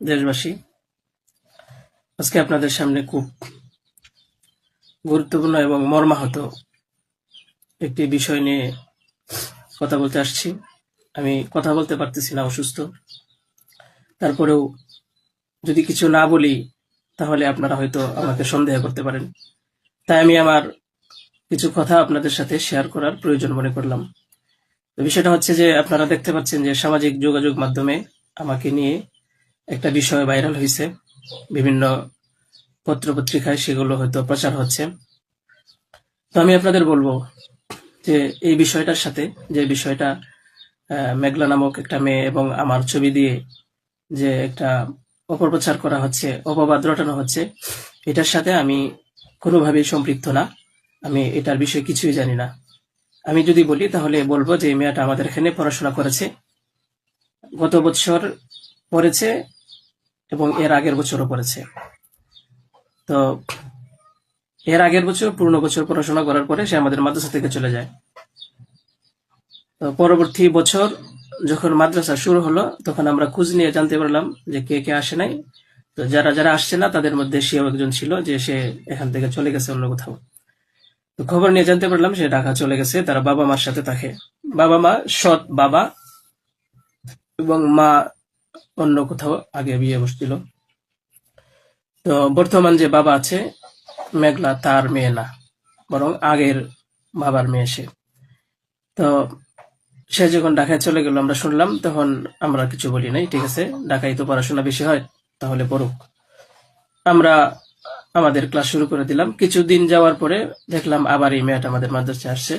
দেশবাসী, আজকে আপনাদের সামনে খুব গুরুত্বপূর্ণ এবং মর্মাহত একটি বিষয় নিয়ে কথা বলতে আসছি। আমি কথা বলতে পারতেছি না, অসুস্থ। তারপরেও যদি কিছু না বলি তাহলে আপনারা হয়তো আমাকে সন্দেহ করতে পারেন। তাই আমি আমার কিছু কথা আপনাদের সাথে শেয়ার করার প্রয়োজন মনে করলাম। তো বিষয়টা হচ্ছে যে আপনারা দেখতে পাচ্ছেন যে সামাজিক যোগাযোগ মাধ্যমে আমাকে নিয়ে একটা বিষয় ভাইরাল হয়েছে, বিভিন্ন পত্রপত্রিকায় সেগুলো হয়তো প্রচার হচ্ছে। তো আমি আপনাদের বলবো যে এই বিষয়টার সাথে, যে বিষয়টা মেঘলা নামক একটা মেয়ে এবং আমার ছবি দিয়ে যে একটা অপপ্রচার করা হচ্ছে, অপবাদ রটানো হচ্ছে, এটার সাথে আমি কোনোভাবেই সম্পৃক্ত না। আমি এটার বিষয়ে কিছুই জানি না। আমি যদি বলি তাহলে বলবো যে এই মেয়েটা আমাদের এখানে পড়াশোনা করেছে, গত বছর পড়েছে এবং এর আগের বছরও পড়েছে। তো এর আগের বছর পূর্ণ বছর পড়াশোনা করার পরে সে আমাদের মাদ্রাসা থেকে চলে যায়। তো পরবর্তী বছর যখন মাদ্রাসা শুরু হলো তখন আমরা খোঁজ নিয়ে জানতে পারলাম যে কে কে আসে নাই। তো যারা যারা আসছে না তাদের মধ্যে সেও একজন ছিল, যে সে এখান থেকে চলে গেছে অন্য কোথাও। তো খবর নিয়ে জানতে পারলাম সে ঢাকা চলে গেছে, তারা বাবা মার সাথে থাকে। বাবা মা সৎ বাবা, এবং মা অন্য কোথাও আগে বিয়ে বসছিল। তো বর্তমান যে বাবা আছে মেঘলা, তার মেয়ে না, বরং আগের বাবার মেয়ে সে। তো সে যখন ঢাকায় চলে গেল আমরা শুনলাম, তখন আমরা কিছু বলি নাই, ঠিক আছে, ঢাকায় তো পড়াশোনা বেশি হয়, তাহলে পড়ুক। আমরা আমাদের ক্লাস শুরু করে দিলাম। কিছুদিন যাওয়ার পরে দেখলাম আবার এই মেয়েটা আমাদের মাদ্রাসায় আসছে।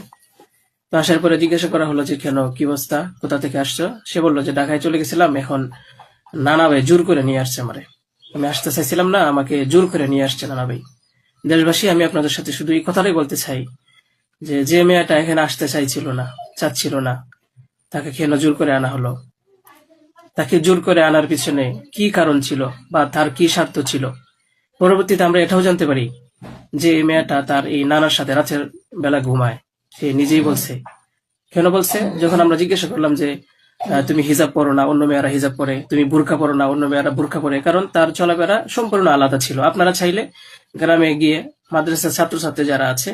তো আসার পরে জিজ্ঞাসা করা হলো যে কেন, কি অবস্থা, কোথা থেকে আসছো? সে বললো যে ঢাকায় চলে গেছিলাম, এখন নানা ভাই জোর করে নিয়ে আসছে আমারে। আমি আসতে চাইছিলাম না, আমাকে জোর করে নিয়ে আসছে নানা ভাই। দেশবাসী, আমি আপনাদের সাথে শুধু এই কথাটাই বলতে চাই যে যে মেয়েটা এখানে আসতে চাইছিল না, চাচ্ছিল না, তাকে কেন জোর করে আনা হলো? তাকে জোর করে আনার পিছনে কি কারণ ছিল বা তার কি স্বার্থ ছিল? পরবর্তীতে আমরা এটাও জানতে পারি যে এই মেয়েটা তার এই নানার সাথে রাতের বেলা ঘুমায়। সে নিজেই বলছে। কেন বলছে? যখন আমরা জিজ্ঞাসা করলাম যে তুমি হিজাব পরো না, অন্য মেয়েরা হিজাব পরে, তুমি বুরকা পরো না, অন্য মেয়েরা বুরকা পরে, কারণ তার চলাফেরা সম্পূর্ণ আলাদা ছিল। আপনারা চাইলে গ্রামে গিয়ে মাদ্রাসার ছাত্রছাত্রী যারা আছে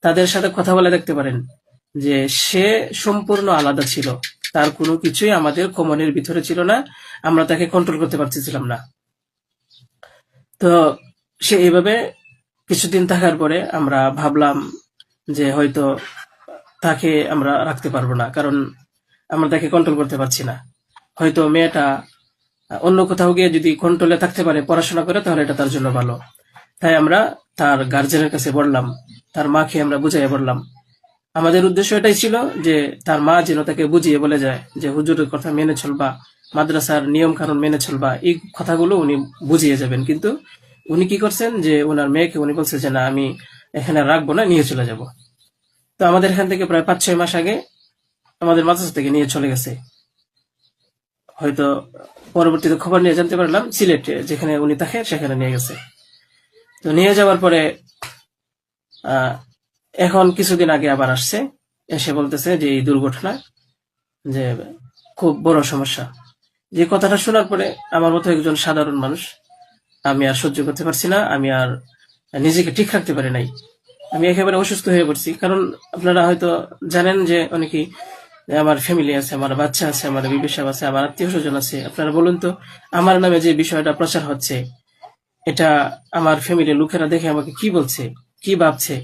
তাদের সাথে কথা বলে দেখতে পারেন যে সে সম্পূর্ণ আলাদা ছিল। তার কোনো কিছুই আমাদের কমনের ভিতরে ছিল না, আমরা তাকে কন্ট্রোল করতে পারতেছিলাম না। তো সে এইভাবে কিছুদিন থাকার পরে আমরা ভাবলাম যে হয়তো তাকে আমরা রাখতে পারবো না, কারণ আমরা তাকে কন্ট্রোল করতে পারছি না। হয়তো মেয়েটা অন্য কোথাও গিয়ে যদি কন্ট্রোলে থাকতে পারে, পড়াশোনা করে, তাহলে এটা তার জন্য ভালো। তাই আমরা তার গার্জেনের কাছে বললাম, তার মাকে আমরা বুঝাইয়া বললাম। আমাদের উদ্দেশ্য এটাই ছিল যে তার মা যেন তাকে বুঝিয়ে বলে যায় যে হুজুরের কথা মেনে চলবা, মাদ্রাসার নিয়ম কানুন মেনে চলবা, এই কথাগুলো উনি বুঝিয়ে যাবেন। কিন্তু উনি কি করছেন যে ওনার মেয়েকে উনি বলছে যে না, আমি এখানে রাখবো না, নিয়ে চলে যাব। তো আমাদের এখান থেকে প্রায় 5-6 মাস আগে আমাদের মাদ্রাসা থেকে নিয়ে চলে গেছে। হয়তো পরবর্তীতে খবর নিয়ে জানতে পারলাম সিলেটে যেখানে উনি থাকে সেখানে নিয়ে গেছে। তো নিয়ে যাওয়ার পরে আহ এখন কিছুদিন আগে আবার আসছে, এসে বলতেছে যে এই দুর্ঘটনা, যে খুব বড় সমস্যা। যে কথাটা শোনার পরে আমার মতো একজন সাধারণ মানুষ, আমি আর সহ্য করতে পারছি না, আমি আর নিজেকে ঠিক রাখতে পারি নাই। আমি একেবারে অসুস্থ হয়ে পড়ছি। কারণ আপনারা হয়তো জানেন যে অনেকেই, আমার ফ্যামিলি আছে, আমার বাচ্চা আছে, আমার বিবি সাহেব আছে, আমার আত্মীয় স্বজন আছে। আপনারা বলুন তো, আমার নামে যে বিষয়টা প্রচার হচ্ছে, এটা আমার ফ্যামিলির লোকেরা দেখে আমাকে কি বলছে, কি ভাবছে?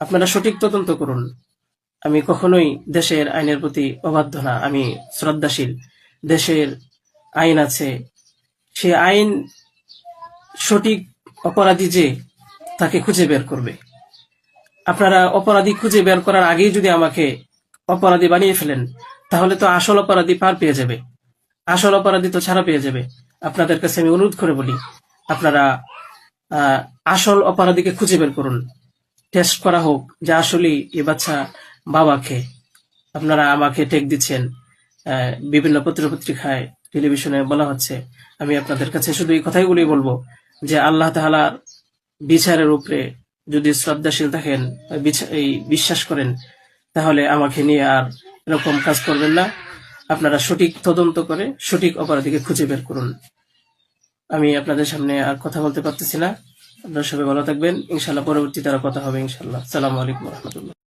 আপনারা সঠিক তদন্ত করুন। আমি কখনোই দেশের আইনের প্রতি অবাধ্য না, আমি শ্রদ্ধাশীল। দেশের আইন আছে, সে আইন সঠিক অপরাধী যে তাকে খুঁজে বের করবে। আপনারা অপরাধী খুঁজে বের করার আগেই যদি আমাকে অপরাধী বানিয়ে ফেলেন, তাহলে তো আসল অপরাধী পার পেয়ে যাবে, আসল অপরাধী তো ছাড়া পেয়ে যাবে। আপনাদের কাছে আমি অনুরোধ করে বলি, আপনারা আহ, আসল অপরাধীকে খুঁজে বের করুন। টেস্ট করা হোক যে আসলেই এ বাচ্চা বাবাকে। আপনারা আমাকে টেক দিচ্ছেন, বিভিন্ন পত্রপত্রিকায়, টেলিভিশনে বলা হচ্ছে। আমি আপনাদের কাছে শুধু এই কথাগুলোই বলবো যে আল্লাহ তাআলার বিচারের উপরে যদি শ্রদ্ধাশীল থাকেন, এই বিশ্বাস করেন, তাহলে আমাকে নিয়ে আর এরকম কাজ করবেন না। আপনারা সঠিক তদন্ত করে সঠিক অপরাধীকে খুঁজে বের করুন। আমি আপনাদের সামনে আর কথা বলতে পারতেছি না। আপনারা সবাই ভালো থাকবেন, ইনশাল্লাহ পরবর্তীতে আরো কথা হবে ইনশাল্লাহ। আসসালামু আলাইকুম রহমতুল্লাহ।